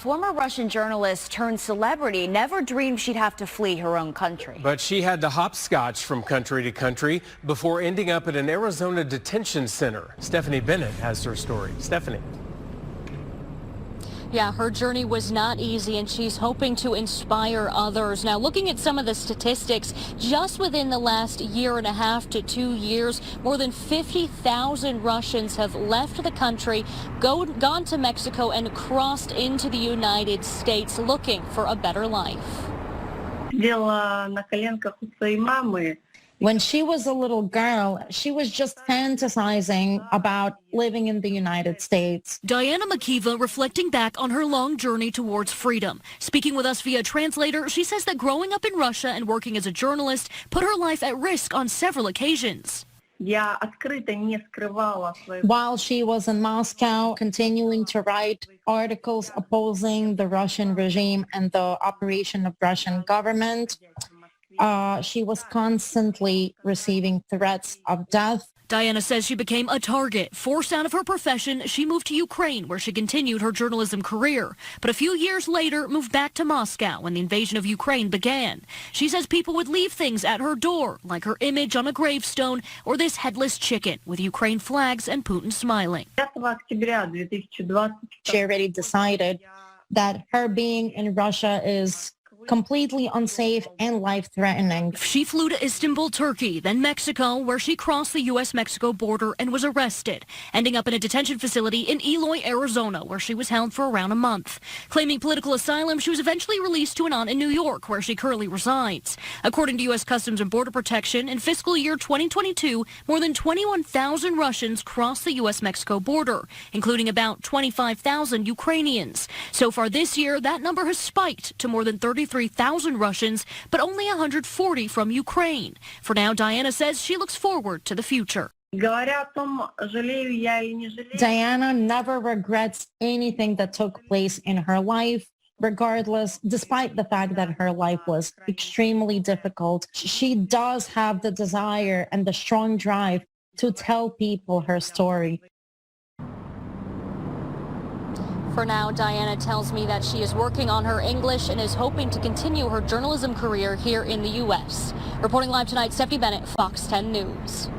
Former Russian journalist turned celebrity never dreamed she'd have to flee her own country. But she had to hopscotch from country to country before ending up at an Arizona detention center. Stephanie Bennett has her story. Stephanie. Yeah, her journey was not easy, and she's hoping to inspire others. Now, looking at some of the statistics, just within the last year and a half to 2 years, more than 50,000 Russians have left the country, gone to Mexico, and crossed into the United States looking for a better life. When she was a little girl, she was just fantasizing about living in the United States. Diana Makieva reflecting back on her long journey towards freedom. Speaking with us via translator, she says that growing up in Russia and working as a journalist put her life at risk on several occasions. While she was in Moscow, continuing to write articles opposing the Russian regime and the operation of Russian government, she was constantly receiving threats of death. Diana says she became a target. Forced out of her profession, she moved to Ukraine, where she continued her journalism career. But a few years later, moved back to Moscow when the invasion of Ukraine began. She says people would leave things at her door, like her image on a gravestone or this headless chicken with Ukraine flags and Putin smiling. She already decided that her being in Russia is completely unsafe and life-threatening. She flew to Istanbul, Turkey, then Mexico, where she crossed the U.S.-Mexico border and was arrested, ending up in a detention facility in Eloy, Arizona, where she was held for around a month. Claiming political asylum, she was eventually released to an aunt in New York, where she currently resides. According to U.S. Customs and Border Protection, in fiscal year 2022, more than 21,000 Russians crossed the U.S.-Mexico border, including about 25,000 Ukrainians. So far this year, that number has spiked to more than 33,000 Russians, but only 140 from Ukraine. For now, Diana says she looks forward to the future. Diana never regrets anything that took place in her life, regardless, despite the fact that her life was extremely difficult. She does have the desire and the strong drive to tell people her story. For now, Diana tells me that she is working on her English and is hoping to continue her journalism career here in the U.S. Reporting live tonight, Stephanie Bennett, Fox 10 News.